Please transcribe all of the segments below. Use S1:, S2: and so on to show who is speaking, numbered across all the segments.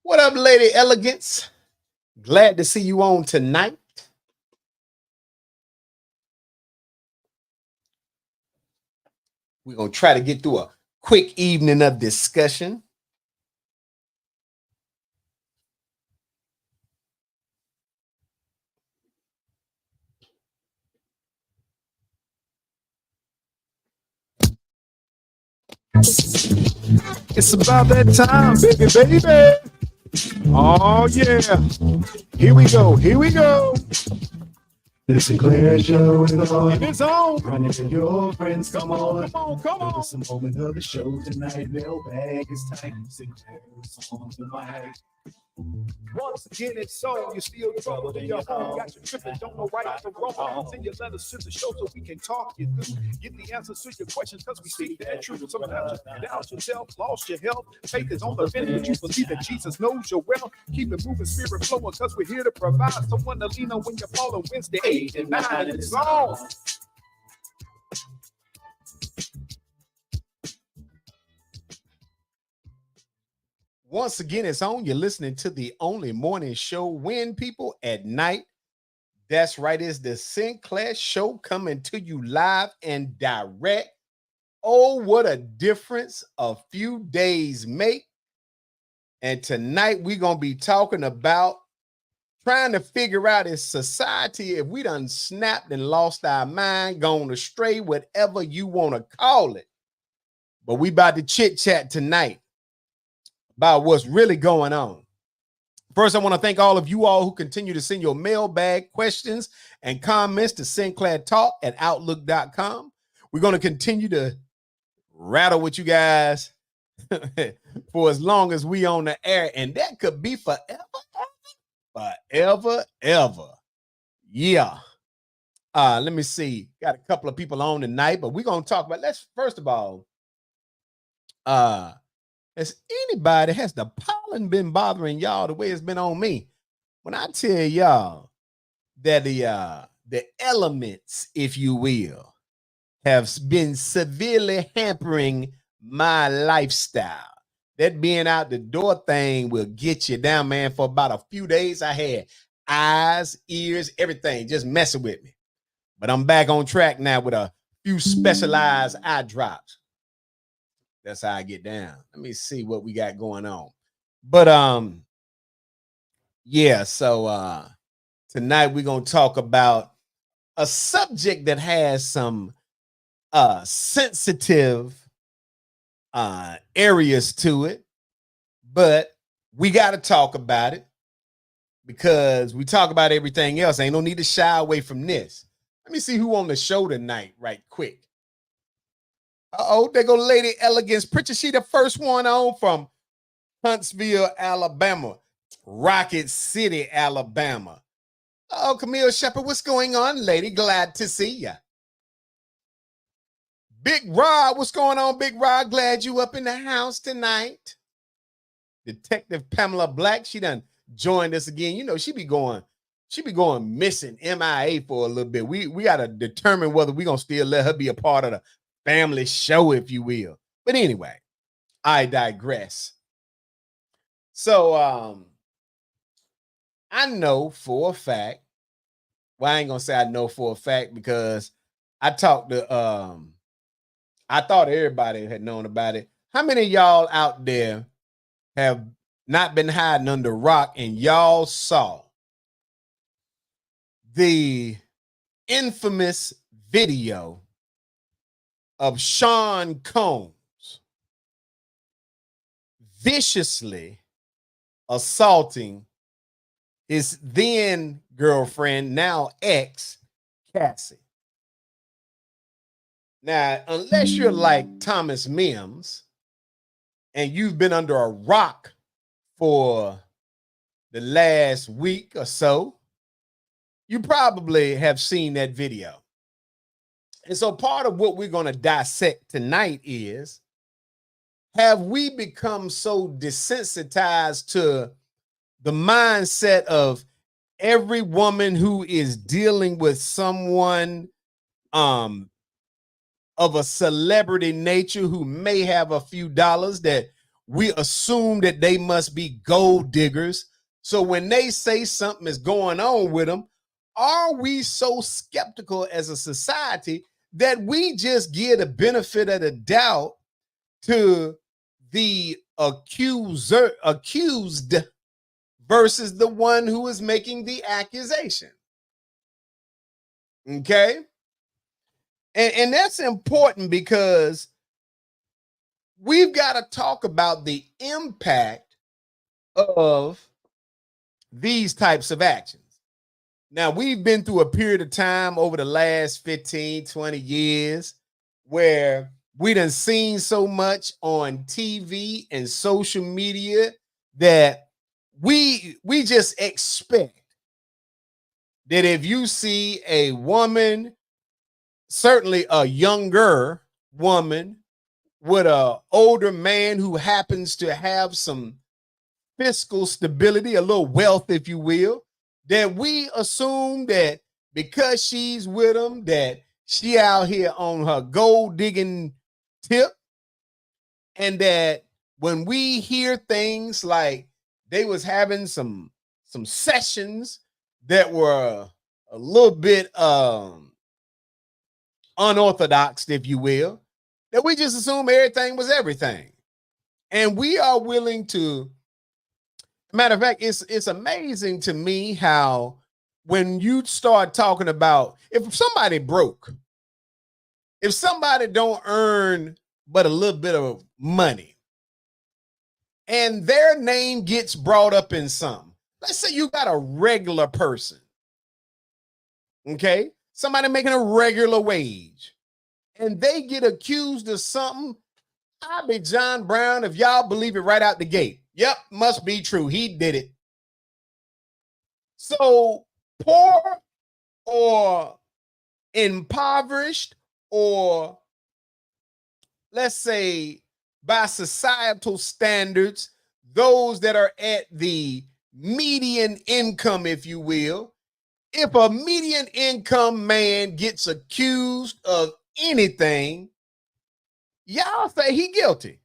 S1: What up, Lady Elegance? Glad to see you on tonight. We're going to try to get through a quick evening of discussion.
S2: It's about that time, baby. Oh, yeah. Here we go. Here we go. The Sinclair Show is on. It's on. Running to your friends. Come on. Come on. Come on. It's a moment of the show tonight. Mailbag is tight. Sinclair is on tonight. Once again, it's so you still trouble in your home. Got you tripping, don't know right from wrong. Send your letters to the show so we can talk you through. Get the answers to your questions because we speak that truth. Sometimes you doubt yourself, lost your health. Faith is on the fence, but you believe that Jesus knows your well. Keep it moving, spirit flowing because we're here to provide someone to lean on when you're falling. Wednesday, 8 and 9, and it's on.
S1: Once again, it's on. You're listening to the only morning show when people at night. That's right. It's the Sinclair Show coming to you live and direct. Oh, what a difference a few days make. And tonight we're going to be talking about trying to figure out in society if we done snapped and lost our mind, gone astray, whatever you want to call it. But we about to chit chat tonight about what's really going on. First, I want to thank all of you all who continue to send your mailbag questions and comments to sinclairtalk@outlook.com. We're going to continue to rattle with you guys for as long as we on the air, and that could be forever, ever. Yeah. Let me see. Got a couple of people on tonight, but we're going to talk about, let's first of all, has the pollen been bothering y'all the way it's been on me? When I tell y'all that the elements, if you will, have been severely hampering my lifestyle. That being out the door thing will get you down, man. For about a few days, I had eyes, ears, everything just messing with me. But I'm back on track now with a few specialized eye drops. That's how I get down. Let me see what we got going on. But yeah, so tonight we're going to talk about a subject that has some sensitive areas to it, but we got to talk about it because we talk about everything else. Ain't no need to shy away from this. Let me see who on the show tonight right quick. Oh, there go Lady Elegance. Picture she the first one on from Huntsville, Alabama. Rocket City, Alabama. Oh, Camille Shepard, what's going on, lady? Glad to see ya. Big Rod, what's going on, Big Rod? Glad you up in the house tonight. Detective Pamela Black, she done joined us again. You know, she be going missing, MIA for a little bit. We got to determine whether we gonna still let her be a part of the family show, if you will. But anyway, I digress. So I know for a fact, well, I ain't gonna say I know for a fact because I talked to I thought everybody had known about it. How many of y'all out there have not been hiding under a rock and y'all saw the infamous video of Sean Combs viciously assaulting his then girlfriend, now ex, Cassie? Now, unless you're like Thomas Mims and you've been under a rock for the last week or so, you probably have seen that video. And so part of what we're going to dissect tonight is, have we become so desensitized to the mindset of every woman who is dealing with someone of a celebrity nature who may have a few dollars, that we assume that they must be gold diggers. So when they say something is going on with them, are we so skeptical as a society that we just give the benefit of the doubt to the accused versus the one who is making the accusation? Okay. And that's important because we've got to talk about the impact of these types of actions. Now, we've been through a period of time over the last 15, 20 years where we done seen so much on TV and social media that we just expect that if you see a woman, certainly a younger woman, with an older man who happens to have some fiscal stability, a little wealth, if you will, that we assume that because she's with him, that she out here on her gold digging tip, and that when we hear things like they was having some sessions that were a little bit unorthodox, if you will, that we just assume everything was everything. And we are willing to, matter of fact, it's amazing to me how when you start talking about if somebody broke, if somebody don't earn but a little bit of money, and their name gets brought up in something, let's say you got a regular person, okay, somebody making a regular wage, and they get accused of something, I'll be John Brown if y'all believe it right out the gate. Yep, must be true. He did it. So poor or impoverished, or let's say by societal standards, those that are at the median income, if you will, if a median income man gets accused of anything, y'all say he guilty.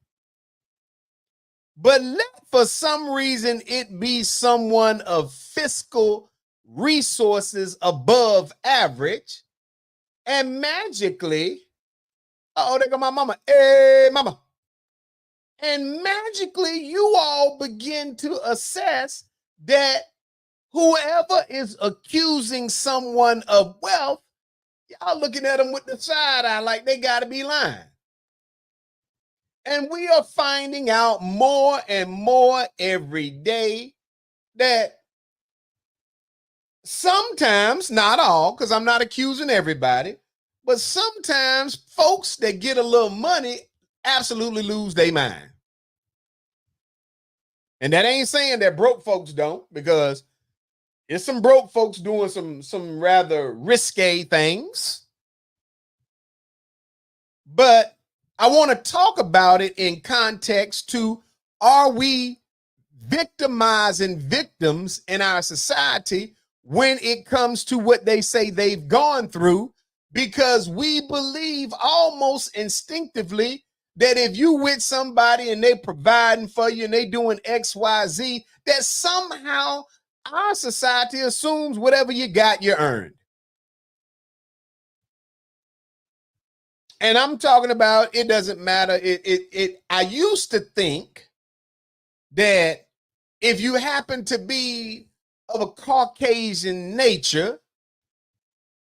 S1: But let for some reason it be someone of fiscal resources above average, and magically, oh, there go my mama. Hey, mama. And magically, you all begin to assess that whoever is accusing someone of wealth, y'all looking at them with the side eye like they got to be lying. And we are finding out more and more every day that sometimes, not all, because I'm not accusing everybody, but sometimes folks that get a little money absolutely lose their mind. And that ain't saying that broke folks don't, because it's some broke folks doing some rather risque things. But I want to talk about it in context to, are we victimizing victims in our society when it comes to what they say they've gone through? Because we believe almost instinctively that if you with somebody and they providing for you and they doing XYZ, that somehow our society assumes whatever you got, you earned. And I'm talking about, it doesn't matter. I used to think that if you happen to be of a Caucasian nature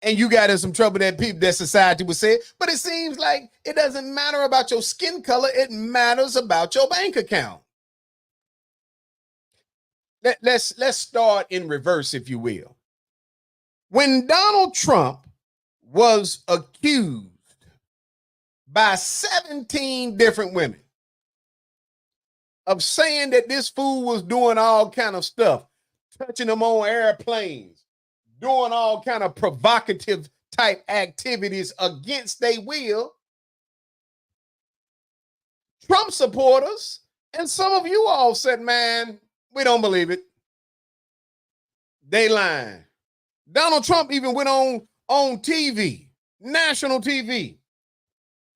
S1: and you got in some trouble, that society would say, but it seems like it doesn't matter about your skin color. It matters about your bank account. Let's start in reverse, if you will. When Donald Trump was accused by 17 different women of saying that this fool was doing all kind of stuff, touching them on airplanes, doing all kind of provocative type activities against their will, Trump supporters and some of you all said, man, we don't believe it. They lying. Donald Trump even went on TV, national TV,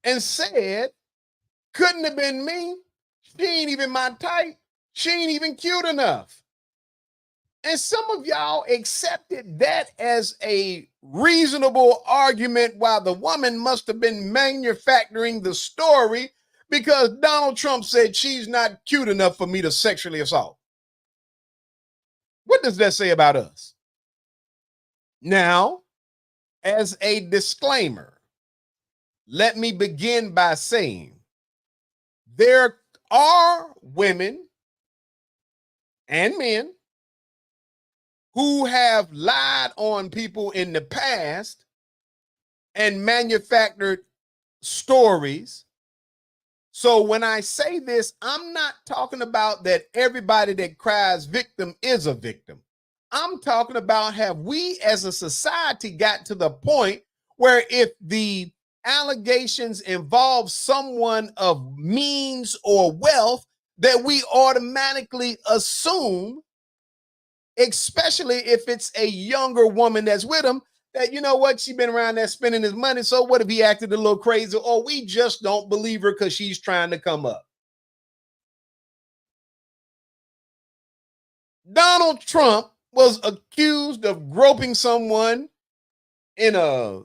S1: and said, couldn't have been me. She ain't even my type. She ain't even cute enough. And some of y'all accepted that as a reasonable argument while the woman must have been manufacturing the story because Donald Trump said she's not cute enough for me to sexually assault. What does that say about us? Now, as a disclaimer, let me begin by saying there are women and men who have lied on people in the past and manufactured stories. So when I say this, I'm not talking about that everybody that cries victim is a victim. I'm talking about, have we as a society got to the point where if the allegations involve someone of means or wealth, that we automatically assume, especially if it's a younger woman that's with him, that, you know what, she been around there spending his money, so what if he acted a little crazy, or we just don't believe her because she's trying to come up. Donald Trump was accused of groping someone in a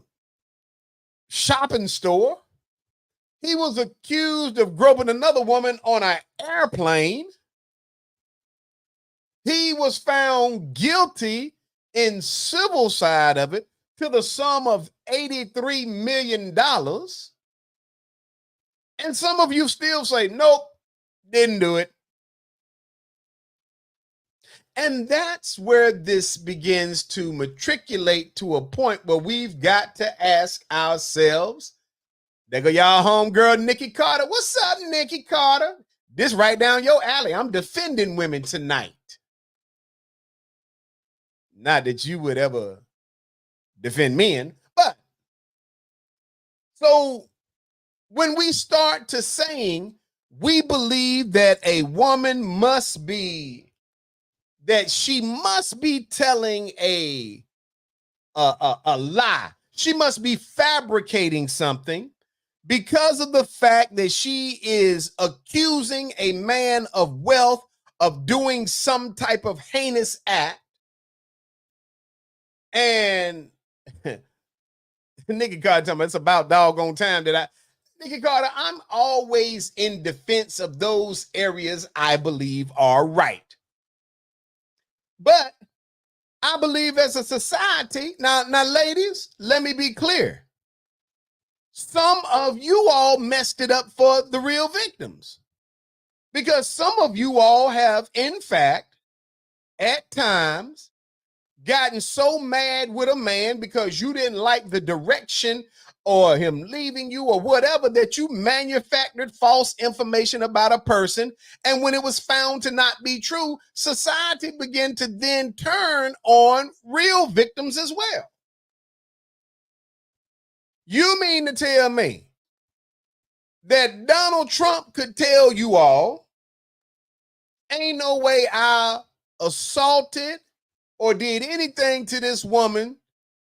S1: shopping store. He was accused of groping another woman on an airplane. He was found guilty in civil side of it to the sum of $83 million. And some of you still say, nope, didn't do it. And that's where this begins to matriculate to a point where we've got to ask ourselves, there go y'all homegirl, Nikki Carter. What's up, Nikki Carter? This right down your alley. I'm defending women tonight. Not that you would ever defend men, but so when we start to saying we believe that a woman must be, that she must be telling a lie, she must be fabricating something because of the fact that she is accusing a man of wealth of doing some type of heinous act. And Nikki Carter talking about it's about doggone time that Nikki Carter, I'm always in defense of those areas I believe are right. But I believe as a society, now ladies, let me be clear. Some of you all messed it up for the real victims, because some of you all have, in fact, at times gotten so mad with a man because you didn't like the direction or him leaving you or whatever, that you manufactured false information about a person. And when it was found to not be true, society began to then turn on real victims as well. You mean to tell me that Donald Trump could tell you all, ain't no way I assaulted or did anything to this woman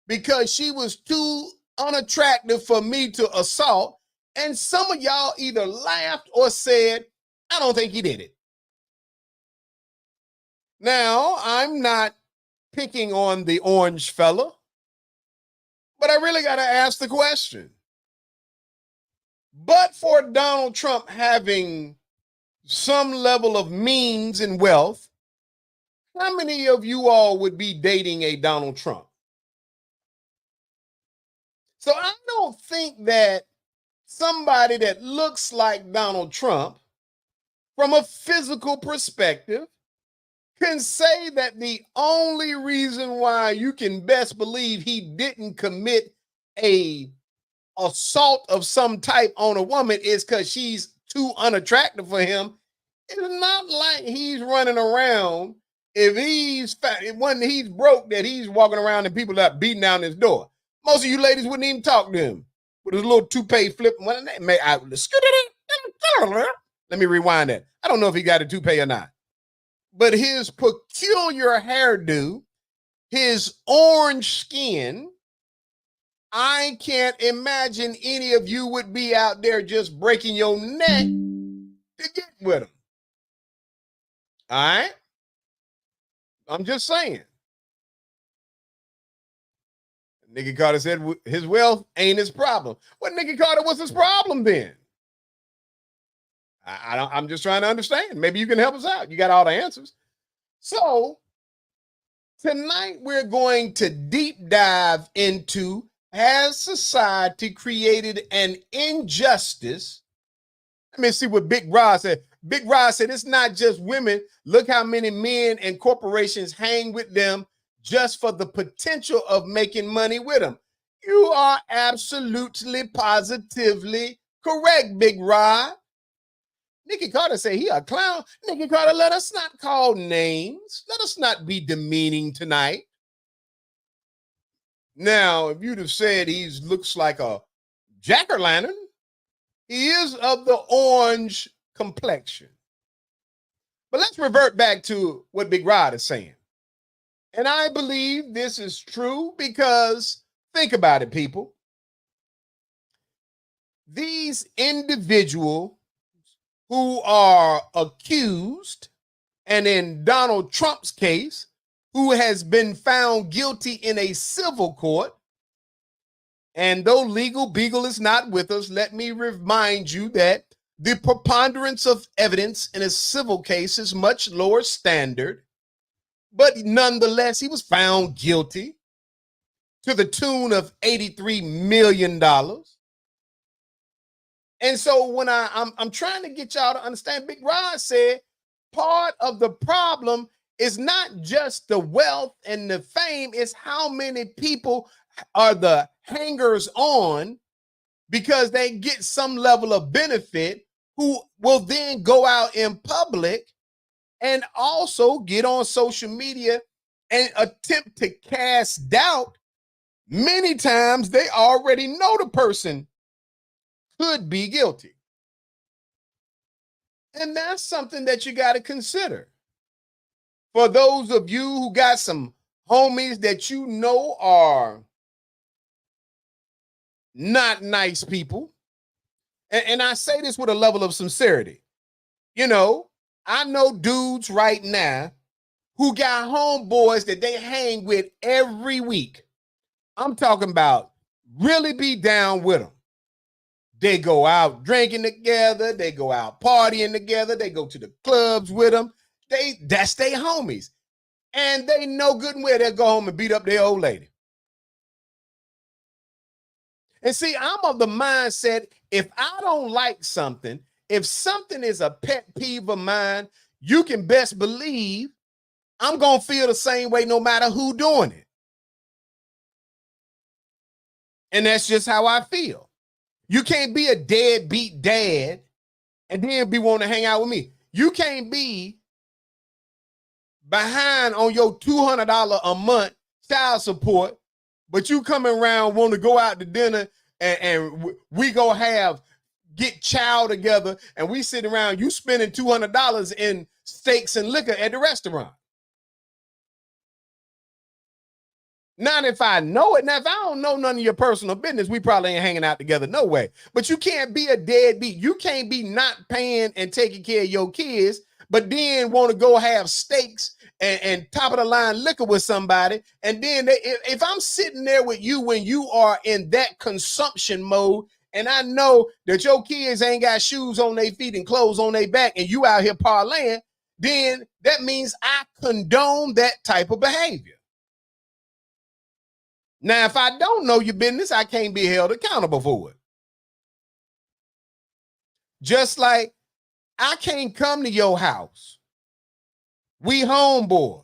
S1: because she was too unattractive for me to assault? And some of y'all either laughed or said, I don't think he did it. Now, I'm not picking on the orange fella, but I really got to ask the question. But for Donald Trump having some level of means and wealth, how many of you all would be dating a Donald Trump? So I don't think that somebody that looks like Donald Trump from a physical perspective can say that the only reason why you can best believe he didn't commit a assault of some type on a woman is because she's too unattractive for him. It's not like he's running around, if he's when he's broke, that he's walking around and people are beating down his door. Most of you ladies wouldn't even talk to him with his little toupee flip. Let me rewind that. I don't know if he got a toupee or not, but his peculiar hairdo, his orange skin, I can't imagine any of you would be out there just breaking your neck to get with him. All right? I'm just saying. Nicky Carter said his wealth ain't his problem. What Nicky Carter was his problem then? I'm just trying to understand. Maybe you can help us out. You got all the answers. So tonight we're going to deep dive into, has society created an injustice? Let me see what Big Rod said. Big Rod said it's not just women. Look how many men and corporations hang with them just for the potential of making money with them. You are absolutely positively correct, Big Rod. Nicky Carter said he a clown. Nicky Carter, let us not call names. Let us not be demeaning tonight. Now, if you'd have said he looks like a jack-o'-lantern, he is of the orange complexion. But let's revert back to what Big Rod is saying. And I believe this is true because think about it, people. These individuals who are accused, and in Donald Trump's case, who has been found guilty in a civil court, and though legal beagle is not with us, let me remind you that the preponderance of evidence in a civil case is much lower standard, but nonetheless, he was found guilty to the tune of $83 million. And so when I'm trying to get y'all to understand, Big Rod said part of the problem is not just the wealth and the fame, it's how many people are the hangers on because they get some level of benefit, who will then go out in public and also get on social media and attempt to cast doubt. Many times they already know the person could be guilty. And that's something that you got to consider. For those of you who got some homies that you know are not nice people, and I say this with a level of sincerity. You know, I know dudes right now who got homeboys that they hang with every week. I'm talking about really be down with them. They go out drinking together. They go out partying together. They go to the clubs with them. That's their homies. And they know good and well they'll go home and beat up their old lady. And see, I'm of the mindset, if I don't like something, if something is a pet peeve of mine, you can best believe I'm going to feel the same way no matter who doing it. And that's just how I feel. You can't be a deadbeat dad and then be wanting to hang out with me. You can't be behind on your $200 a month child support, but you coming around want to go out to dinner and we go get chow together and we sit around, you spending $200 in steaks and liquor at the restaurant. Not if I know it. Now, if I don't know none of your personal business, we probably ain't hanging out together. No way. But you can't be a deadbeat. You can't be not paying and taking care of your kids, but then want to go have steaks and top of the line liquor with somebody. And then if I'm sitting there with you when you are in that consumption mode, and I know that your kids ain't got shoes on their feet and clothes on their back, and you out here parlaying, then that means I condone that type of behavior. Now, if I don't know your business, I can't be held accountable for it. Just like I can't come to your house, we homeboys,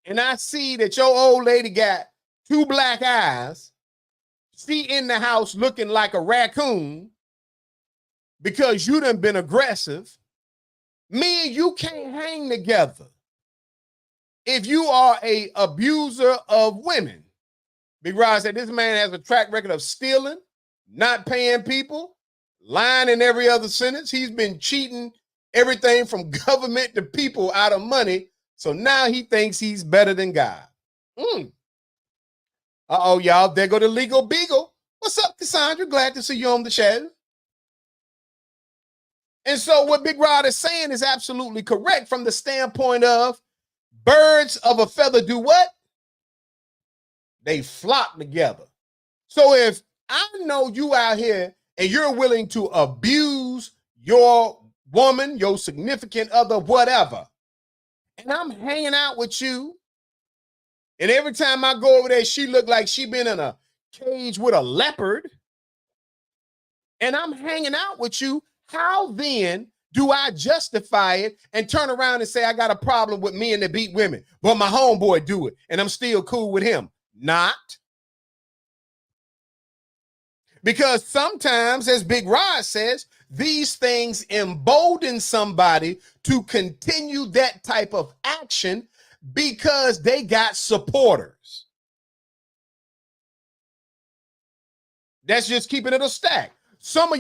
S1: and I see that your old lady got 2 black eyes, she in the house looking like a raccoon because you done been aggressive. Me and you can't hang together if you are a abuser of women. Big Rod said this man has a track record of stealing, not paying people, lying in every other sentence. He's been cheating everything from government to people out of money. So now he thinks he's better than God. Uh-oh, y'all. There go the legal beagle. What's up, Cassandra? Glad to see you on the show. And so what Big Rod is saying is absolutely correct from the standpoint of birds of a feather do what? They flock together. So if I know you out here and you're willing to abuse your woman, your significant other, whatever, and I'm hanging out with you, and every time I go over there, she look like she been in a cage with a leopard, and I'm hanging out with you, how then do I justify it and turn around and say I got a problem with men that beat women, but my homeboy do it, and I'm still cool with him? Not. Because sometimes, as Big Rod says, these things embolden somebody to continue that type of action because they got supporters. That's just keeping it a stack. Some of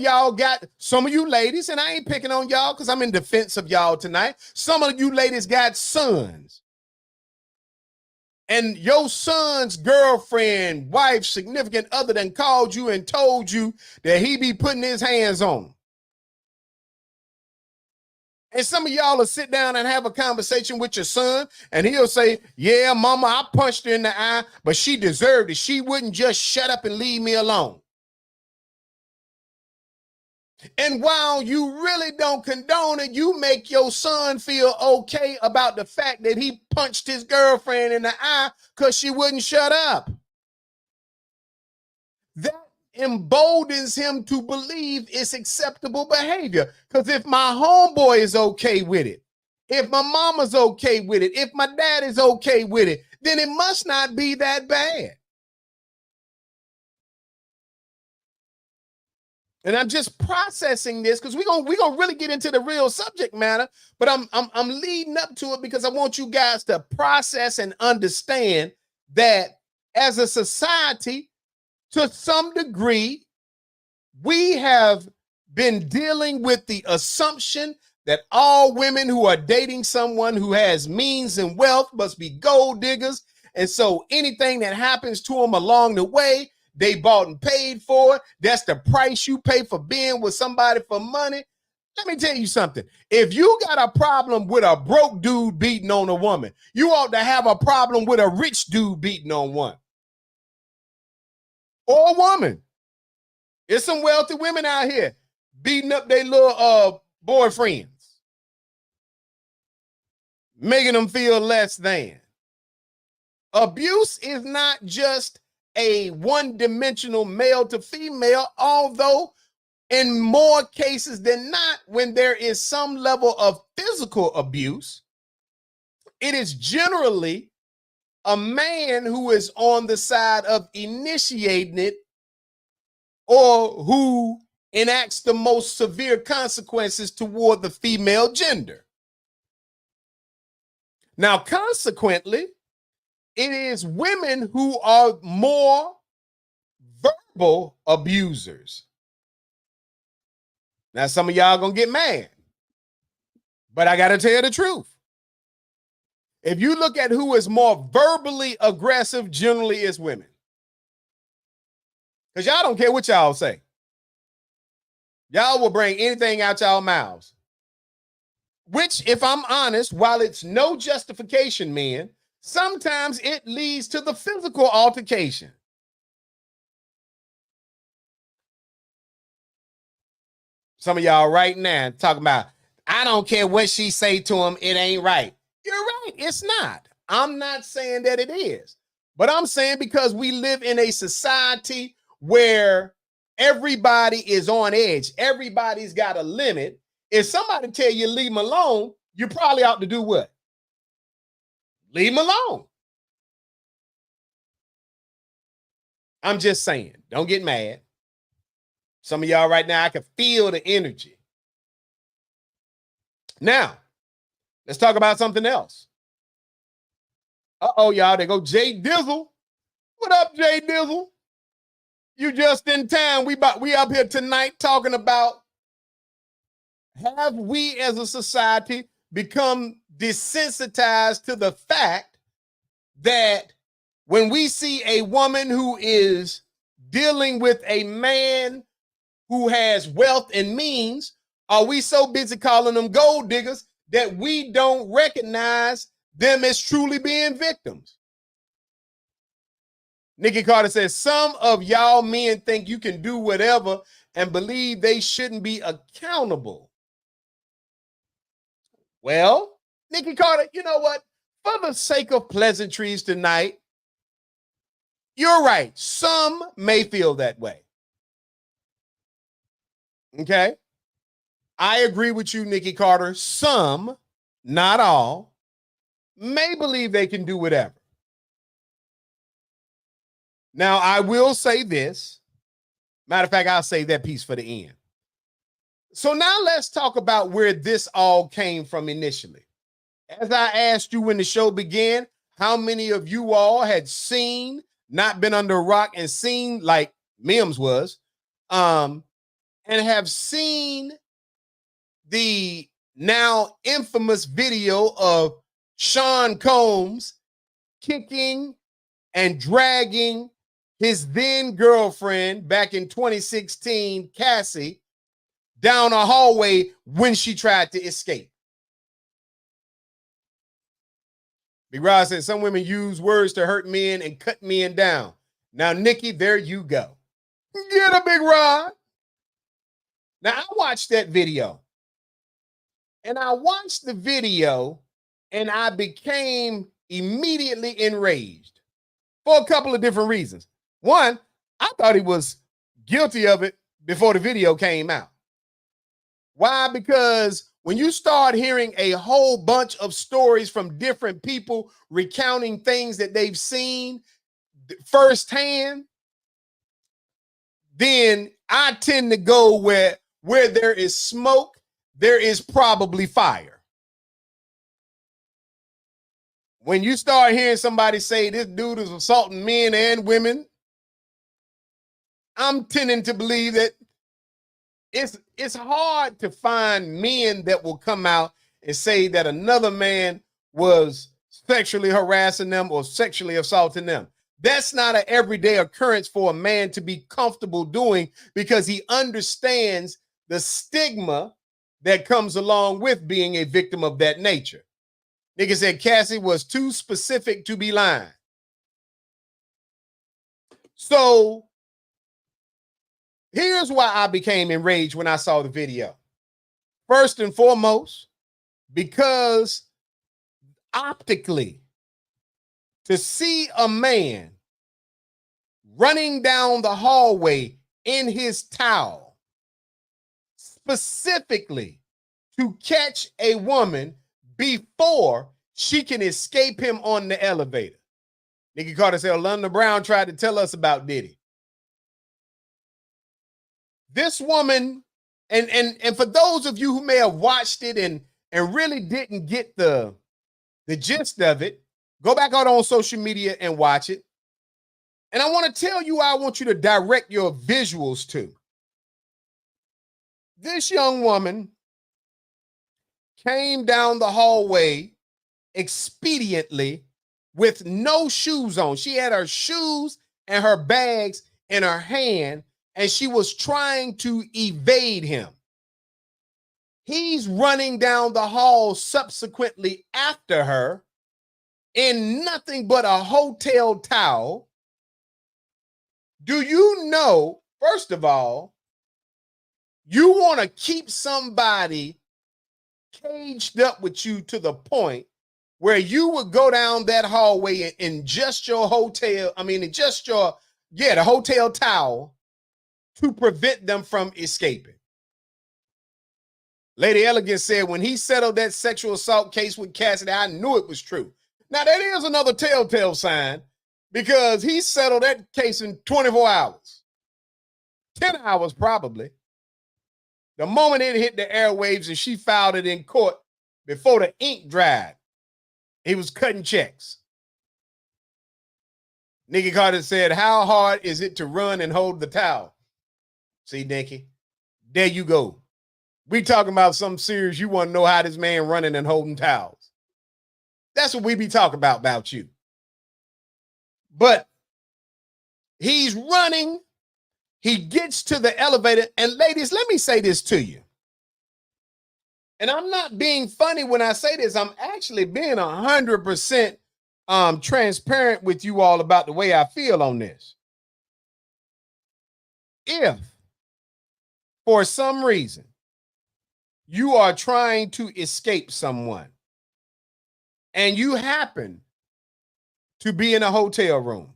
S1: you ladies, and I ain't picking on y'all because I'm in defense of y'all tonight. Some of you ladies got sons. And your son's girlfriend, wife, significant other than called you and told you that he be putting his hands on. And some of y'all will sit down and have a conversation with your son, and he'll say, yeah, mama, I punched her in the eye, but she deserved it. She wouldn't just shut up and leave me alone. And while you really don't condone it, you make your son feel okay about the fact that he punched his girlfriend in the eye because she wouldn't shut up. That emboldens him to believe it's acceptable behavior. Because if my homeboy is okay with it, if my mama's okay with it, if my dad is okay with it, then it must not be that bad. And I'm just processing this because we're gonna really get into the real subject matter, but I'm leading up to it because I want you guys to process and understand that as a society, to some degree, we have been dealing with the assumption that all women who are dating someone who has means and wealth must be gold diggers. And so anything that happens to them along the way, they bought and paid for it. That's the price you pay for being with somebody for money. Let me tell you something. If you got a problem with a broke dude beating on a woman, you ought to have a problem with a rich dude beating on one. Or a woman. There's some wealthy women out here beating up their little boyfriends, making them feel less than. Abuse is not just a one-dimensional male to female, although in more cases than not, when there is some level of physical abuse, it is generally a man who is on the side of initiating it or who enacts the most severe consequences toward the female gender. Now, consequently, it is women who are more verbal abusers. Now, some of y'all gonna get mad, but I gotta tell you the truth. If you look at who is more verbally aggressive, generally is women. Because y'all don't care what y'all say. Y'all will bring anything out y'all mouths. Which, if I'm honest, while it's no justification, men, sometimes it leads to the physical altercation. Some of y'all right now talking about, I don't care what she say to him, it ain't right. You're right, it's not. I'm not saying that it is. But I'm saying because we live in a society where everybody is on edge, everybody's got a limit. If somebody tell you leave them alone, you probably ought to do what? Leave them alone. I'm just saying, don't get mad. Some of y'all right now, I can feel the energy. Now, let's talk about something else. Uh-oh, y'all, there go Jay Dizzle. What up, Jay Dizzle? You just in time. We up here tonight talking about, have we as a society become desensitized to the fact that when we see a woman who is dealing with a man who has wealth and means, Are we so busy calling them gold diggers that we don't recognize them as truly being victims? Nikki Carter says, some of y'all men think you can do whatever and believe they shouldn't be accountable. Well, Nikki Carter, you know what? For the sake of pleasantries tonight, you're right. Some may feel that way. Okay? I agree with you, Nikki Carter. Some, not all, may believe they can do whatever. Now, I will say this. Matter of fact, I'll save that piece for the end. So now let's talk about where this all came from initially. As I asked you when the show began, how many of you all had seen, not been under a rock and seen, like Mims was, and have seen the now infamous video of Sean Combs kicking and dragging his then girlfriend back in 2016, Cassie, down a hallway when she tried to escape? Big Rod said some women use words to hurt men and cut men down. Now, Nikki, there you go. Get a Big Rod. Now, I watched that video. And I watched the video and I became immediately enraged for a couple of different reasons. One, I thought he was guilty of it before the video came out. Why? Because when you start hearing a whole bunch of stories from different people recounting things that they've seen firsthand, then I tend to go where there is smoke, there is probably fire. When you start hearing somebody say this dude is assaulting men and women, I'm tending to believe that it's hard to find men that will come out and say that another man was sexually harassing them or sexually assaulting them. That's not an everyday occurrence for a man to be comfortable doing because he understands the stigma that comes along with being a victim of that nature. Nigga said Cassie was too specific to be lying. So here's why I became enraged when I saw the video. First and foremost, because optically, to see a man running down the hallway in his towel, specifically to catch a woman before she can escape him on the elevator. Nikki Carter said, London Brown tried to tell us about Diddy. This woman, and for those of you who may have watched it and really didn't get the gist of it, go back out on social media and watch it. And I want to tell you, I want you to direct your visuals to. This young woman came down the hallway expediently with no shoes on. She had her shoes and her bags in her hand, and she was trying to evade him. He's running down the hall subsequently after her in nothing but a hotel towel. Do you know, first of all, you want to keep somebody caged up with you to the point where you would go down that hallway in just your hotel, the hotel towel to prevent them from escaping. Lady Elegance said, when he settled that sexual assault case with Cassidy, I knew it was true. Now, that is another telltale sign because he settled that case in 24 hours. 10 hours, probably. The moment it hit the airwaves and she filed it in court before the ink dried, he was cutting checks. Nikki Carter said, how hard is it to run and hold the towel? See, Nikki, there you go. We talking about something serious. You want to know how this man running and holding towels. That's what we be talking about you. But he's running. He gets to the elevator. And ladies, let me say this to you. And I'm not being funny when I say this. I'm actually being 100% transparent with you all about the way I feel on this. If for some reason you are trying to escape someone and you happen to be in a hotel room,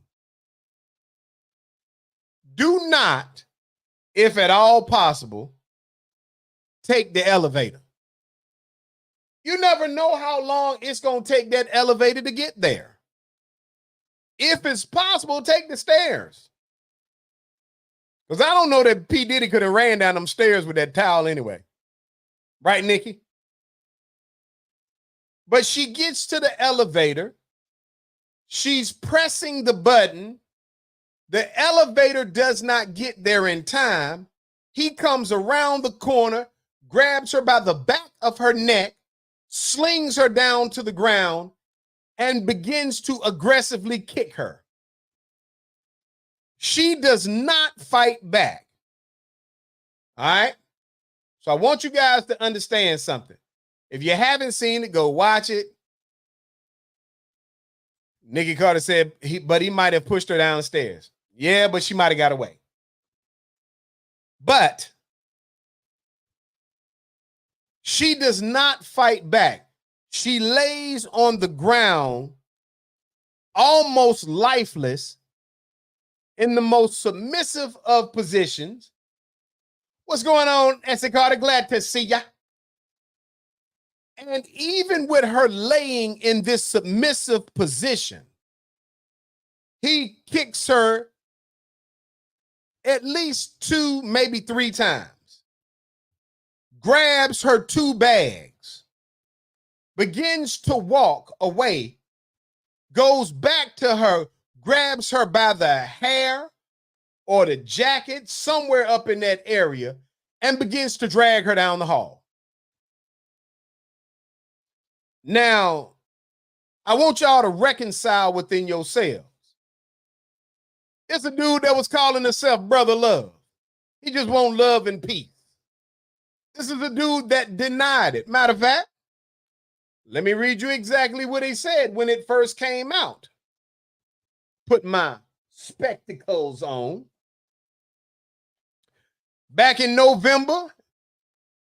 S1: do not, if at all possible, take the elevator. You never know how long it's going to take that elevator to get there. If it's possible, take the stairs. Because I don't know that P. Diddy could have ran down them stairs with that towel anyway. Right, Nikki? But she gets to the elevator. She's pressing the button. The elevator does not get there in time. He comes around the corner, grabs her by the back of her neck, slings her down to the ground, and begins to aggressively kick her. She does not fight back. All right? So I want you guys to understand something. If you haven't seen it, go watch it. Nikki Carter said, he might have pushed her downstairs. Yeah, but she might have got away. But she does not fight back. She lays on the ground, almost lifeless, in the most submissive of positions. What's going on, S.A. Carter? Glad to see ya. And even with her laying in this submissive position, he kicks her at least 2, maybe 3 times, grabs her 2 bags, begins to walk away, goes back to her, grabs her by the hair or the jacket, somewhere up in that area, and begins to drag her down the hall. Now, I want y'all to reconcile within yourselves. It's a dude that was calling himself Brother Love. He just want love and peace. This is a dude that denied it. Matter of fact, let me read you exactly what he said when it first came out. Put my spectacles on. Back in November,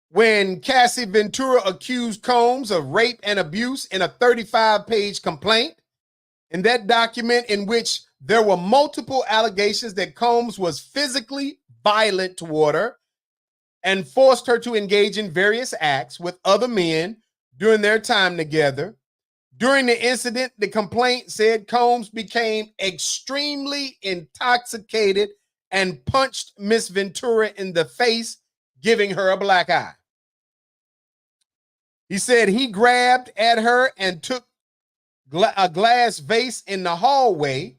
S1: when Cassie Ventura accused Combs of rape and abuse in a 35-page complaint, in that document in which there were multiple allegations that Combs was physically violent toward her and forced her to engage in various acts with other men during their time together. During the incident, the complaint said Combs became extremely intoxicated and punched Miss Ventura in the face, giving her a black eye. He said he grabbed at her and took a glass vase in the hallway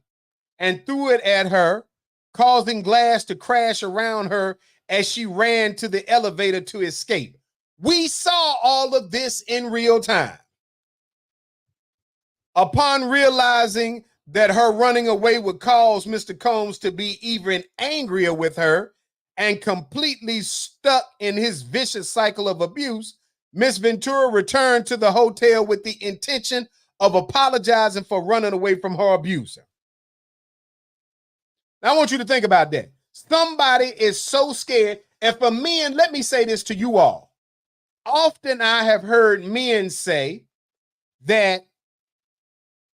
S1: and threw it at her, causing glass to crash around her as she ran to the elevator to escape. We saw all of this in real time. Upon realizing that her running away would cause Mr. Combs to be even angrier with her and completely stuck in his vicious cycle of abuse, Miss Ventura returned to the hotel with the intention of apologizing for running away from her abuser. Now, I want you to think about that. Somebody is so scared. And for men, let me say this to you all. Often I have heard men say that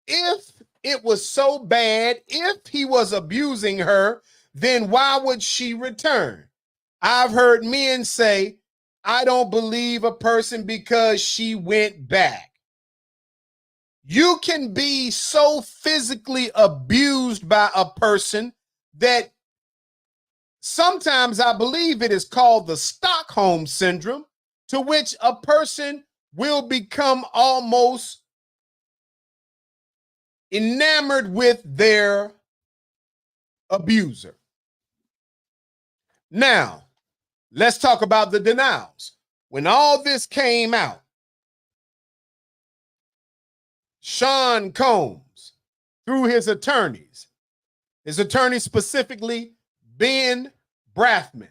S1: if it was so bad, if he was abusing her, then why would she return? I've heard men say, I don't believe a person because she went back. You can be so physically abused by a person that sometimes I believe it is called the Stockholm Syndrome, to which a person will become almost enamored with their abuser. Now, let's talk about the denials. When all this came out, Sean Combs, through his attorney specifically, Ben Brathman.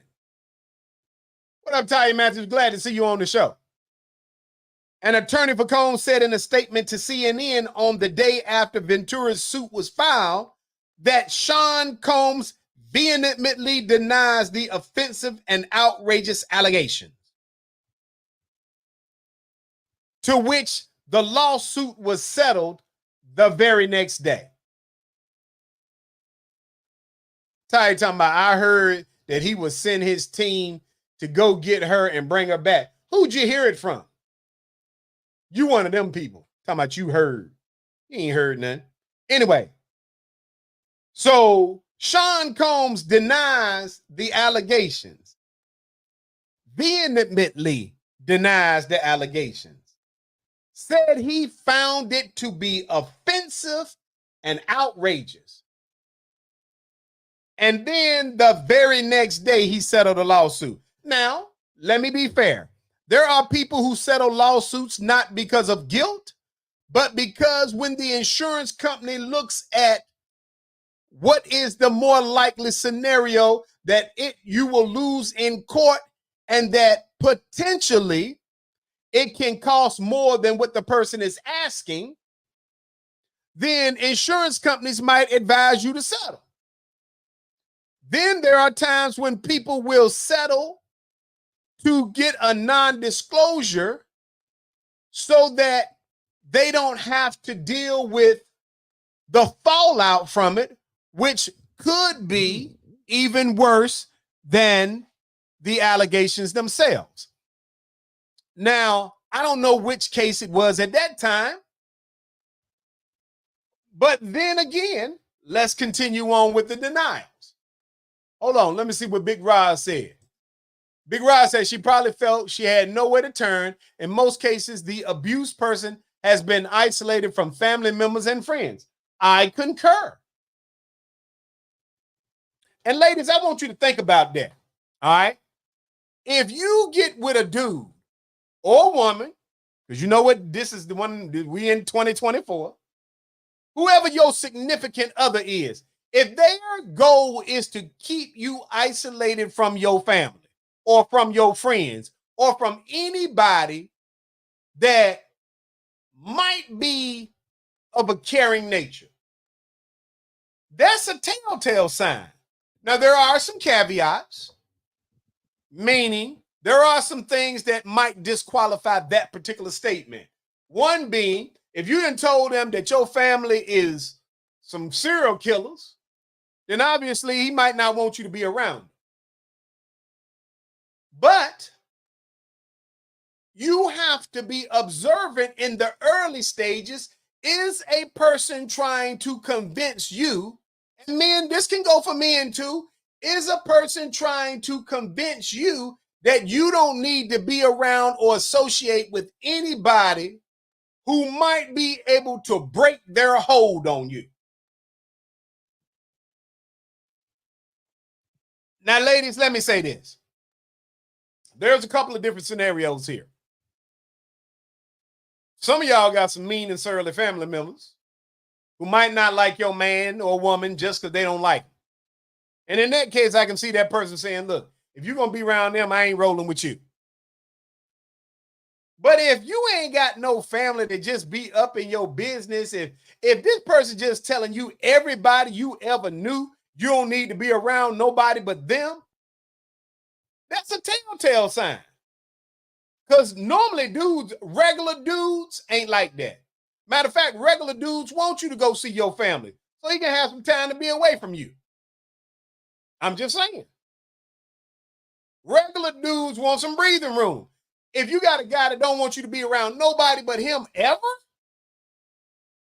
S1: What up, Ty Matthews? Glad to see you on the show. An attorney for Combs said in a statement to CNN on the day after Ventura's suit was filed that Sean Combs vehemently denies the offensive and outrageous allegations, to which the lawsuit was settled the very next day. Ty talking about, I heard that he would send his team to go get her and bring her back. Who'd you hear it from? You one of them people. Talking about you heard. You ain't heard nothing. Anyway, so Sean Combs denies the allegations, vehemently denies the allegations, said he found it to be offensive and outrageous. And then the very next day, he settled a lawsuit. Now, let me be fair. There are people who settle lawsuits not because of guilt, but because when the insurance company looks at what is the more likely scenario that you will lose in court and that potentially it can cost more than what the person is asking, then insurance companies might advise you to settle. Then there are times when people will settle to get a non-disclosure so that they don't have to deal with the fallout from it, which could be even worse than the allegations themselves. Now, I don't know which case it was at that time, but then again, let's continue on with the denials. Hold on, let me see what Big Rod said. Big Rod said she probably felt she had nowhere to turn. In most cases, the abused person has been isolated from family members and friends. I concur. And ladies, I want you to think about that. All right. If you get with a dude or a woman, because you know what, this is the one, we in 2024, whoever your significant other is, if their goal is to keep you isolated from your family or from your friends or from anybody that might be of a caring nature, that's a telltale sign. Now, there are some caveats, meaning there are some things that might disqualify that particular statement. One being, if you done told them that your family is some serial killers, then obviously he might not want you to be around. But you have to be observant in the early stages. Is a person trying to convince you, and men, this can go for men too, is a person trying to convince you that you don't need to be around or associate with anybody who might be able to break their hold on you? Now, ladies, let me say this. There's a couple of different scenarios here. Some of y'all got some mean and surly family members who might not like your man or woman just because they don't like him. And in that case, I can see that person saying, look, if you're going to be around them, I ain't rolling with you. But if you ain't got no family to just be up in your business, if this person just telling you everybody you ever knew, you don't need to be around nobody but them, that's a telltale sign. Because normally dudes, regular dudes ain't like that. Matter of fact, regular dudes want you to go see your family so he can have some time to be away from you. I'm just saying. Regular dudes want some breathing room. If you got a guy that don't want you to be around nobody but him ever,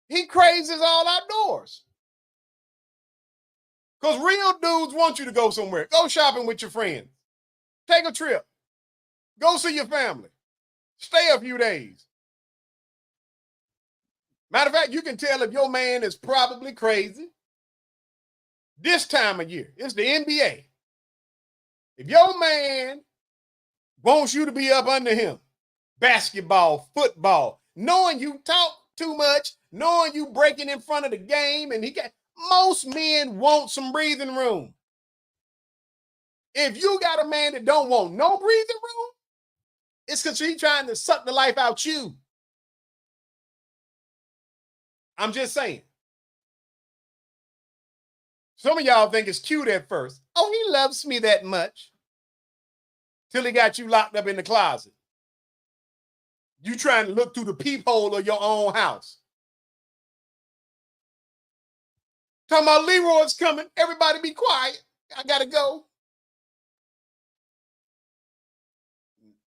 S1: he crazes all outdoors. Because real dudes want you to go somewhere. Go shopping with your friends. Take a trip. Go see your family. Stay a few days. Matter of fact, you can tell if your man is probably crazy this time of year. It's the NBA. If your man wants you to be up under him, basketball, football, knowing you talk too much, knowing you breaking in front of the game, and most men want some breathing room. If you got a man that don't want no breathing room, it's because he's trying to suck the life out you. I'm just saying. Some of y'all think it's cute at first. Oh, he loves me that much. Till he got you locked up in the closet. You trying to look through the peephole of your own house. Talking about Leroy's coming. Everybody be quiet. I gotta go.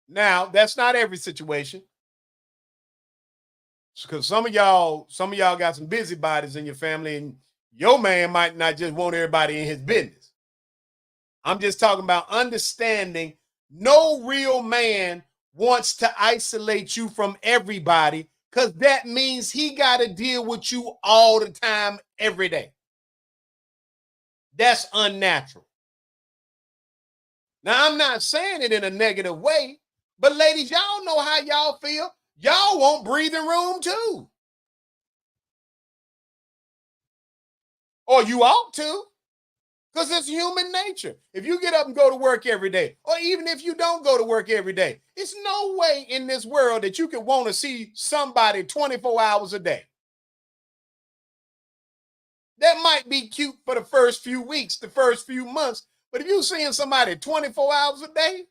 S1: Now, that's not every situation. Because some of y'all got some busybodies in your family, and your man might not just want everybody in his business. I'm just talking about understanding no real man wants to isolate you from everybody, because that means he got to deal with you all the time, every day. That's unnatural. Now, I'm not saying it in a negative way, but ladies, y'all know how y'all feel. Y'all want breathing room too. Or you ought to, because it's human nature. If you get up and go to work every day, or even if you don't go to work every day, it's no way in this world that you could want to see somebody 24 hours a day. That might be cute for the first few weeks, the first few months, but if you're seeing somebody 24 hours a day,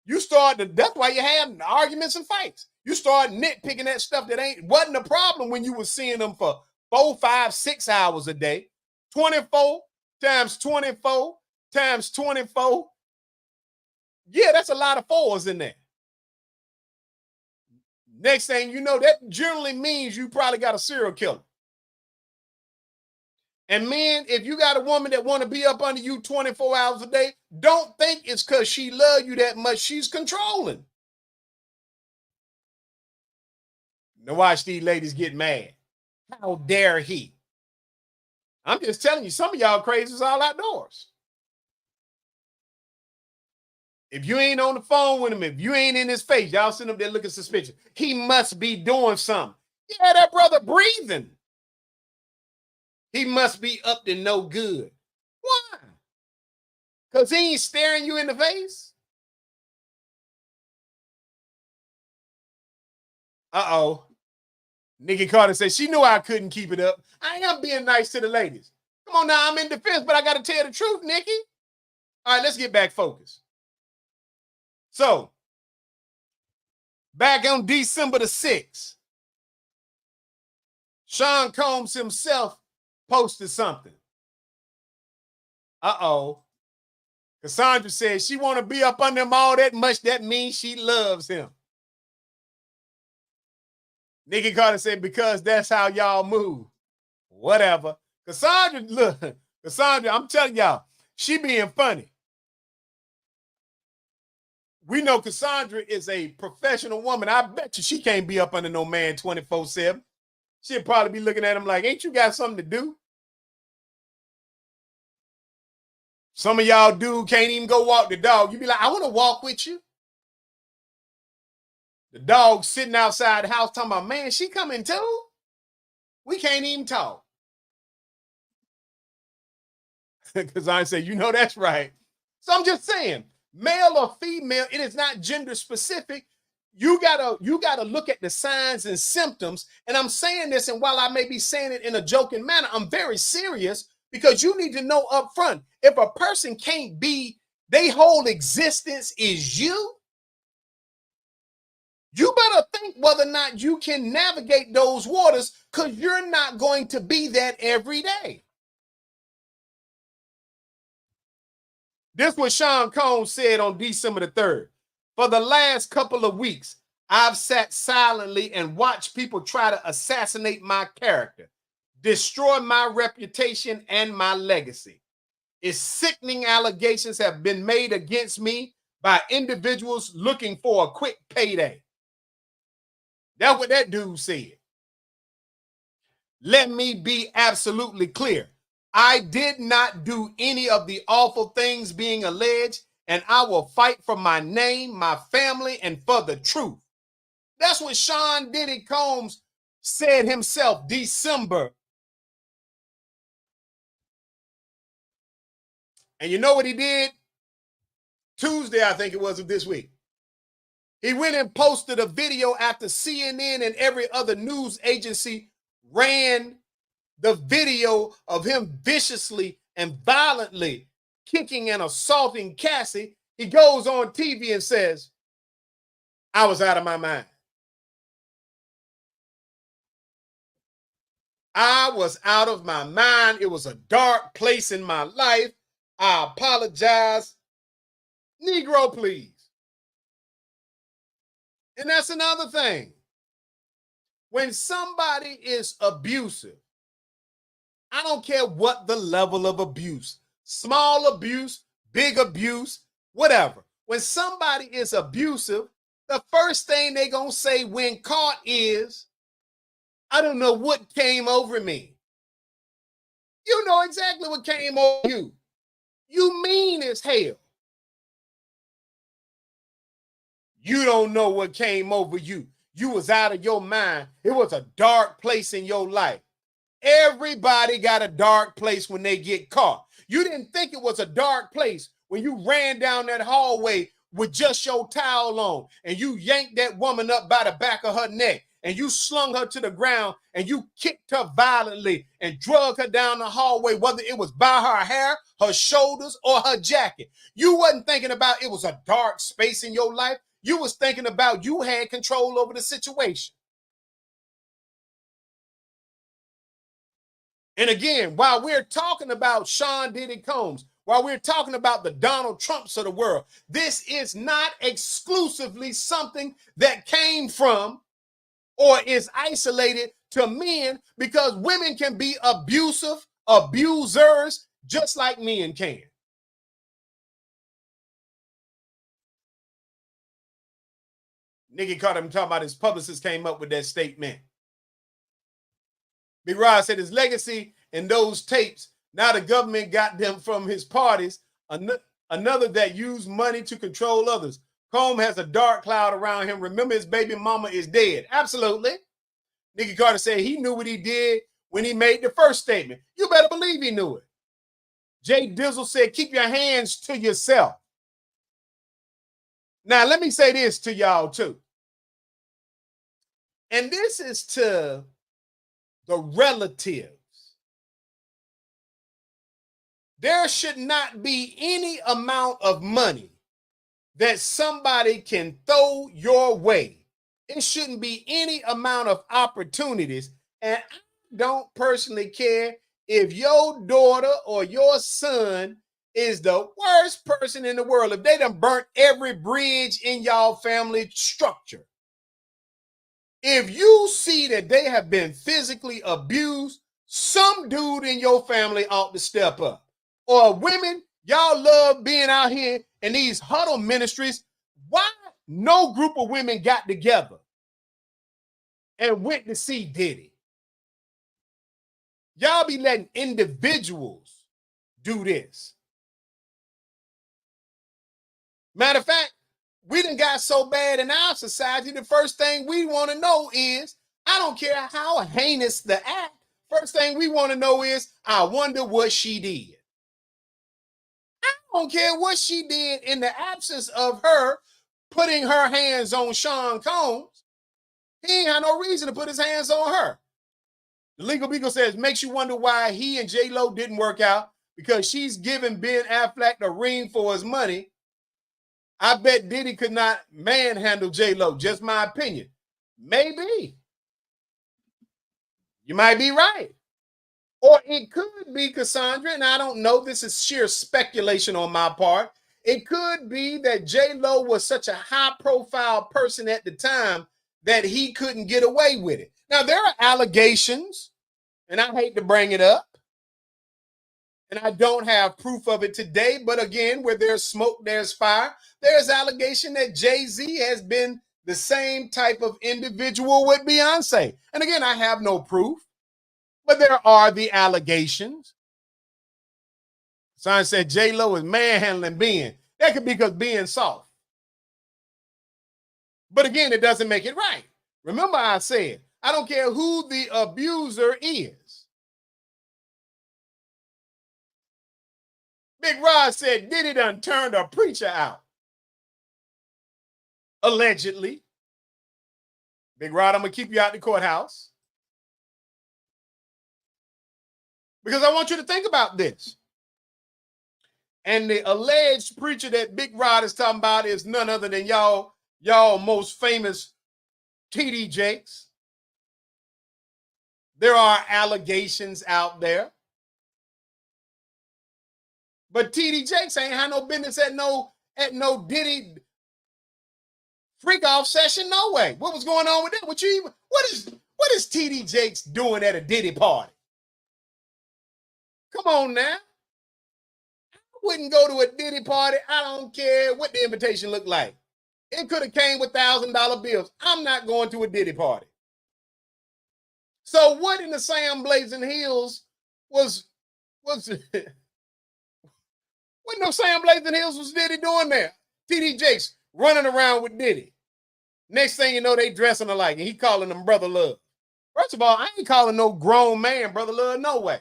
S1: that's why you have arguments and fights. You start nitpicking that stuff that wasn't a problem when you were seeing them for 4, 5, 6 hours a day. 24 times 24 times 24. Yeah, that's a lot of fours in there. Next thing you know, that generally means you probably got a serial killer. And men, if you got a woman that want to be up under you 24 hours a day, don't think it's because she love you that much. She's controlling. Now watch these ladies get mad. How dare he? I'm just telling you, some of y'all crazy is all outdoors. If you ain't on the phone with him, if you ain't in his face, y'all sitting up there looking suspicious. He must be doing something. Yeah, that brother breathing. He must be up to no good. Why? Because he ain't staring you in the face? Uh-oh. Nikki Carter said she knew I couldn't keep it up. I am being nice to the ladies. Come on now, I'm in defense, but I got to tell the truth, Nikki. All right, let's get back focused. So, back on December the 6th, Sean Combs himself posted something. Uh-oh. Cassandra said she want to be up under him all that much. That means she loves him. Nikki Carter said, because that's how y'all move. Whatever. Cassandra, look, Cassandra, I'm telling y'all, she being funny. We know Cassandra is a professional woman. I bet you she can't be up under no man 24/7. She'll probably be looking at him like, ain't you got something to do? Some of y'all dude can't even go walk the dog. You be like, I want to walk with you. The dog sitting outside the house talking about, man, she coming too? We can't even talk. Because I say, you know, that's right. So I'm just saying, male or female, it is not gender specific. You gotta look at the signs and symptoms. And I'm saying this, and while I may be saying it in a joking manner, I'm very serious, because you need to know up front, if a person can't be, their whole existence is you better think whether or not you can navigate those waters, because you're not going to be that every day. This is what Sean Combs said on December the 3rd. For the last couple of weeks, I've sat silently and watched people try to assassinate my character, destroy my reputation and my legacy. Its sickening allegations have been made against me by individuals looking for a quick payday. That's what that dude said. Let me be absolutely clear. I did not do any of the awful things being alleged, and I will fight for my name, my family, and for the truth. That's what Sean Diddy Combs said himself, December. And you know what he did? Tuesday, I think it was, of this week. He went and posted a video after CNN and every other news agency ran the video of him viciously and violently kicking and assaulting Cassie, he goes on TV and says, I was out of my mind. I was out of my mind. It was a dark place in my life. I apologize. Negro, please. And that's another thing. When somebody is abusive, I don't care what the level of abuse, small abuse, big abuse, whatever. When somebody is abusive, the first thing they're going to say when caught is, I don't know what came over me. You know exactly what came over you. You mean as hell. You don't know what came over you. You was out of your mind. It was a dark place in your life. Everybody got a dark place when they get caught. You didn't think it was a dark place when you ran down that hallway with just your towel on and you yanked that woman up by the back of her neck and you slung her to the ground and you kicked her violently and drug her down the hallway, whether it was by her hair, her shoulders, or her jacket. You wasn't thinking about it was a dark space in your life. You was thinking about you had control over the situation. And again, while we're talking about Sean Diddy Combs, while we're talking about the Donald Trumps of the world, this is not exclusively something that came from or is isolated to men, because women can be abusive, abusers, just like men can. Nicky Carter talking about his publicist came up with that statement. Big Rod said his legacy and those tapes, now the government got them from his parties. Another that used money to control others. Combe has a dark cloud around him. Remember, his baby mama is dead. Absolutely. Nicky Carter said he knew what he did when he made the first statement. You better believe he knew it. Jay Dizzle said, keep your hands to yourself. Now, let me say this to y'all too. And this is to the relatives. There should not be any amount of money that somebody can throw your way. It shouldn't be any amount of opportunities. And I don't personally care if your daughter or your son is the worst person in the world, if they done burnt every bridge in y'all family structure. If you see that they have been physically abused, some dude in your family ought to step up. Or women, y'all love being out here in these huddle ministries. Why no group of women got together and went to see Diddy? Y'all be letting individuals do this. Matter of fact, we done got so bad in our society, the first thing we want to know is, I don't care how heinous the act, first thing we want to know is, I wonder what she did. I don't care what she did in the absence of her putting her hands on Sean Combs. He ain't had no reason to put his hands on her. The Legal Beagle says, makes you wonder why he and J-Lo didn't work out, because she's giving Ben Affleck the ring for his money. I bet Diddy could not manhandle J-Lo. Just my opinion. Maybe. You might be right. Or it could be, Cassandra, and I don't know, this is sheer speculation on my part. It could be that J-Lo was such a high-profile person at the time that he couldn't get away with it. Now, there are allegations, and I hate to bring it up, and I don't have proof of it today, but again, where there's smoke, there's fire. There's allegation that Jay-Z has been the same type of individual with Beyonce. And again, I have no proof, but there are the allegations. Someone said J-Lo is manhandling Ben. That could be because Ben's soft. But again, it doesn't make it right. Remember I said, I don't care who the abuser is. Big Rod said Diddy done turned a preacher out. Allegedly. Big Rod, I'm going to keep you out the courthouse. Because I want you to think about this. And the alleged preacher that Big Rod is talking about is none other than y'all most famous TD Jakes. There are allegations out there. But TD Jakes ain't had no business at no Diddy freak off session, no way. What was going on with that? What is TD Jakes doing at a Diddy party? Come on now. I wouldn't go to a Diddy party. I don't care what the invitation looked like. It could have came with $1,000 bills. I'm not going to a Diddy party. So what in the Sam Blazing Hills was what no Sam Blazing Hills was Diddy doing there? TD Jakes running around with Diddy. Next thing you know, they dressing alike, and he calling them Brother Love. First of all, I ain't calling no grown man Brother Love, no way.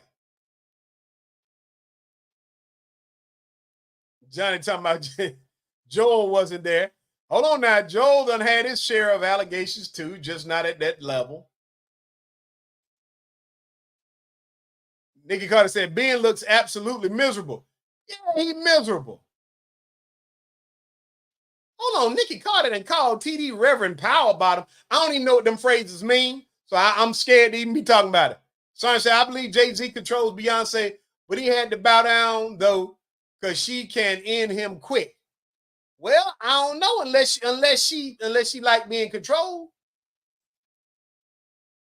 S1: Johnny talking about Joel wasn't there. Hold on now, Joel done had his share of allegations too, just not at that level. Nikki Carter said, Ben looks absolutely miserable. Yeah, he miserable. Hold on, Nikki Carter done called TD Reverend Power Bottom. I don't even know what them phrases mean, so I'm scared to even be talking about it. Son said, I believe Jay-Z controls Beyonce, but he had to bow down, though, because she can end him quick. Well, I don't know unless she like being controlled.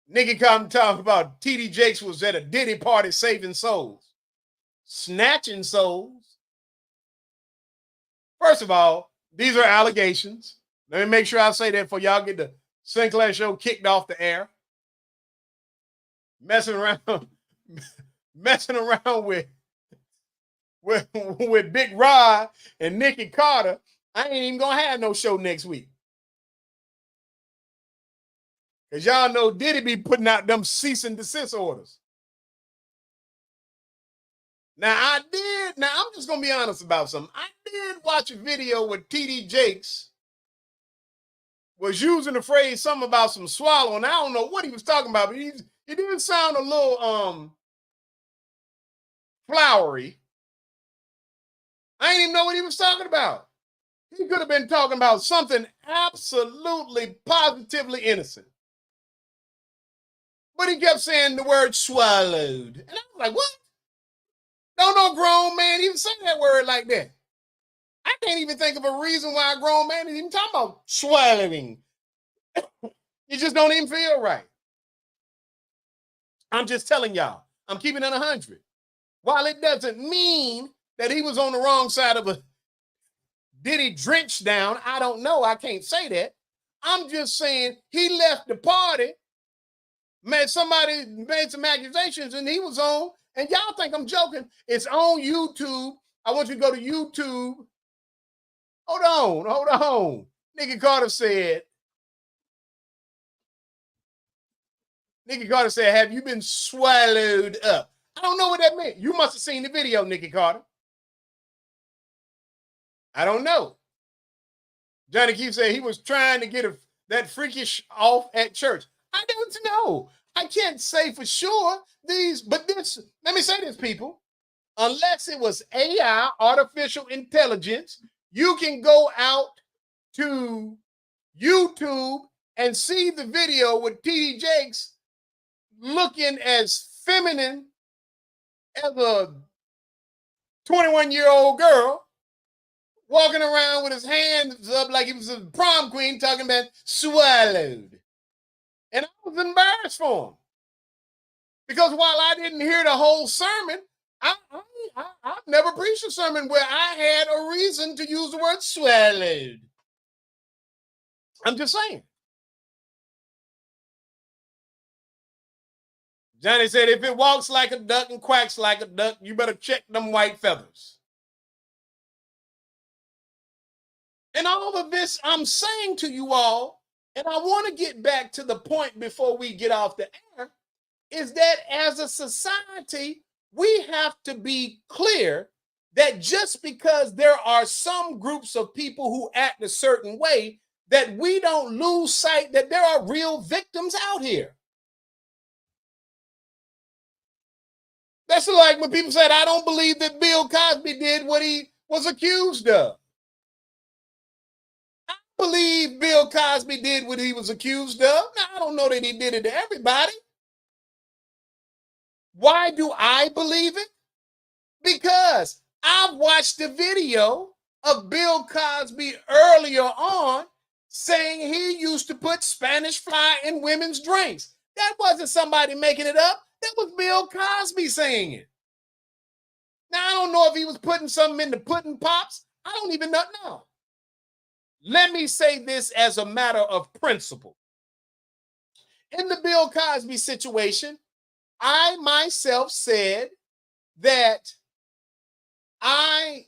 S1: Nikki come talking about TD Jakes was at a Diddy party saving souls. Snatching souls. First of all, these are allegations. Let me make sure I say that before y'all get the Sinclair Show kicked off the air. Messing around with Big Rod and Nikki Carter, I ain't even gonna have no show next week. Because y'all know Diddy be putting out them cease and desist orders. Now, I'm just going to be honest about something. I did watch a video where TD Jakes was using the phrase something about some swallowing. I don't know what he was talking about, but he did sound a little flowery. I didn't even know what he was talking about. He could have been talking about something absolutely, positively innocent. But he kept saying the word swallowed. And I was like, what? Don't no grown man even say that word like that. I can't even think of a reason why a grown man is even talking about swallowing. It just don't even feel right. I'm just telling y'all. I'm keeping it 100. While it doesn't mean that he was on the wrong side of a Diddy drench down, I don't know. I can't say that. I'm just saying he left the party. Man, somebody made some accusations and he was on, and y'all think I'm joking. It's on YouTube. I want you to go to YouTube. Hold on. Nikki Carter said, have you been swallowed up? I don't know what that meant. You must have seen the video, Nikki Carter. I don't know. Johnny Keefe said he was trying to get that freakish off at church. I don't know. I can't say for sure let me say this, people. Unless it was AI, artificial intelligence, you can go out to YouTube and see the video with TD Jakes looking as feminine as a 21-year-old girl, walking around with his hands up like he was a prom queen, talking about swallowed. And I was embarrassed for him. Because while I didn't hear the whole sermon, I've never preached a sermon where I had a reason to use the word swallowed. I'm just saying. Johnny said, if it walks like a duck and quacks like a duck, you better check them white feathers. And all of this I'm saying to you all, and I want to get back to the point before we get off the air, is that as a society, we have to be clear that just because there are some groups of people who act a certain way, that we don't lose sight that there are real victims out here. That's like when people said, I don't believe that Bill Cosby did what he was accused of. I believe Bill Cosby did what he was accused of. Now, I don't know that he did it to everybody. Why do I believe it? Because I've watched the video of Bill Cosby earlier on saying he used to put Spanish fly in women's drinks. That wasn't somebody making it up. That was Bill Cosby saying it. Now, I don't know if he was putting something in the pudding pops. I don't even know. No. Let me say this as a matter of principle. In the Bill Cosby situation, I myself said that I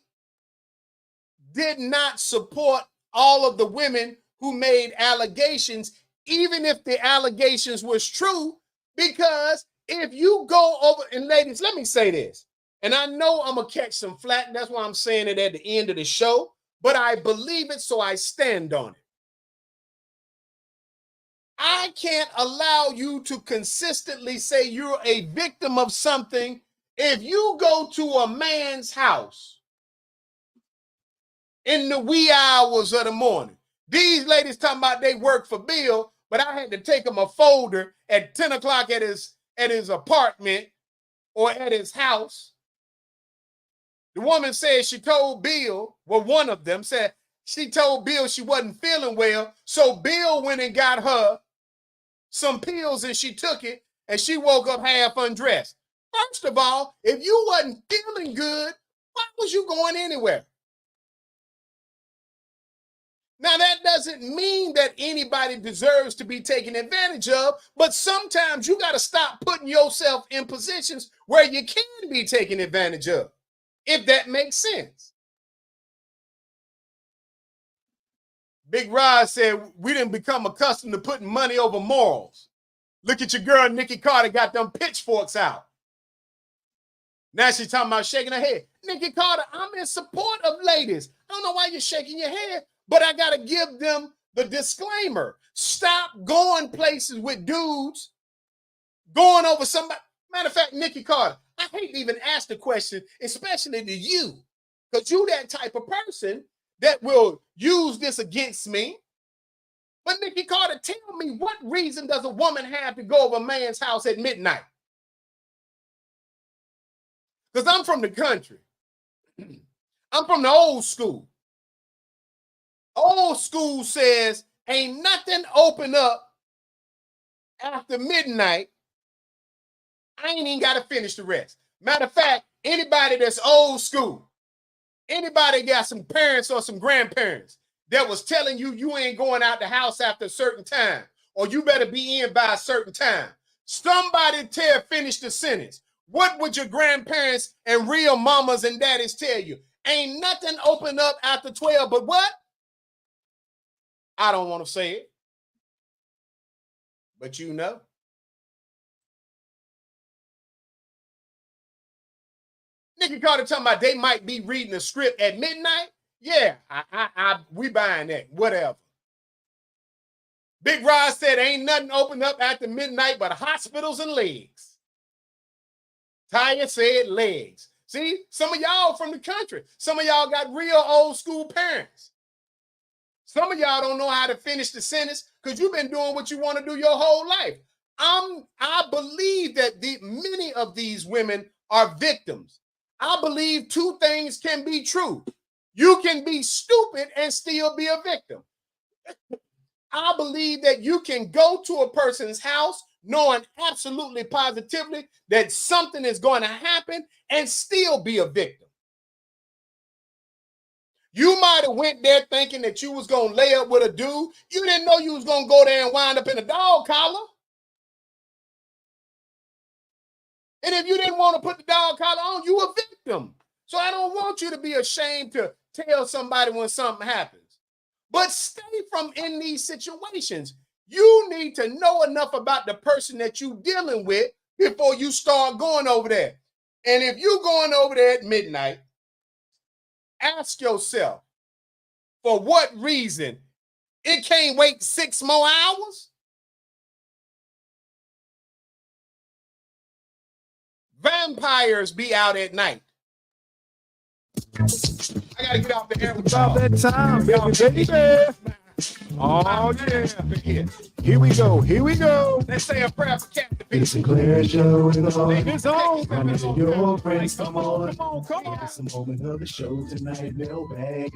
S1: did not support all of the women who made allegations, even if the allegations was true, because if you go over, and ladies, let me say this, and I know I'm going to catch some flack. That's why I'm saying it at the end of the show, but I believe it, so I stand on it. I can't allow you to consistently say you're a victim of something if you go to a man's house in the wee hours of the morning. These ladies talking about they work for Bill, but I had to take him a folder at 10 o'clock at his apartment or at his house. The woman said she told Bill, well, one of them said she told Bill she wasn't feeling well, so Bill went and got her some pills and she took it, and she woke up half undressed. First of all, if you wasn't feeling good, why was you going anywhere? Now, that doesn't mean that anybody deserves to be taken advantage of, but sometimes you got to stop putting yourself in positions where you can be taken advantage of, if that makes sense. Big Rod said, we didn't become accustomed to putting money over morals. Look at your girl, Nikki Carter, got them pitchforks out. Now she's talking about shaking her head. Nikki Carter, I'm in support of ladies. I don't know why you're shaking your head, but I got to give them the disclaimer. Stop going places with dudes, going over somebody. Matter of fact, Nikki Carter, I hate to even ask the question, especially to you, because you that type of person that will use this against me. But Nikki Carter, tell me, what reason does a woman have to go over a man's house at midnight? Because I'm from the country. I'm from the old school. Old school says ain't nothing open up after midnight. I ain't even got to finish the rest. Matter of fact, anybody that's old school, anybody got some parents or some grandparents that was telling you you ain't going out the house after a certain time, or you better be in by a certain time. Somebody finish the sentence. What would your grandparents and real mamas and daddies tell you? Ain't nothing open up after 12, but what? I don't want to say it, but you know. Nikki Carter talking about they might be reading a script at midnight. Yeah, we buying that, whatever. Big Rod said ain't nothing open up after midnight but hospitals and legs. Tanya said legs. See, some of y'all from the country. Some of y'all got real old school parents. Some of y'all don't know how to finish the sentence because you've been doing what you want to do your whole life. I believe that many of these women are victims. I believe two things can be true. You can be stupid and still be a victim. I believe that you can go to a person's house knowing absolutely positively that something is going to happen and still be a victim. You might have went there thinking that you was going to lay up with a dude. You didn't know you was going to go there and wind up in a dog collar. And if you didn't want to put the dog collar on, you a victim. So I don't want you to be ashamed to tell somebody when something happens. But stay from in these situations. You need to know enough about the person that you're dealing with before you start going over there. And if you're going over there at midnight, ask yourself, for what reason? It can't wait 6 more hours? vampires be out at night. I gotta get off the air with
S2: About
S1: y'all.
S2: that time, baby. Oh yeah. Here we go. Here we go.
S1: Let's say a prayer for Cassie.
S2: The Sinclair Show is on.
S1: It's on.
S2: Running to your friends. Come on.
S1: Come on.
S2: It's a moment of the show tonight. Mailbag.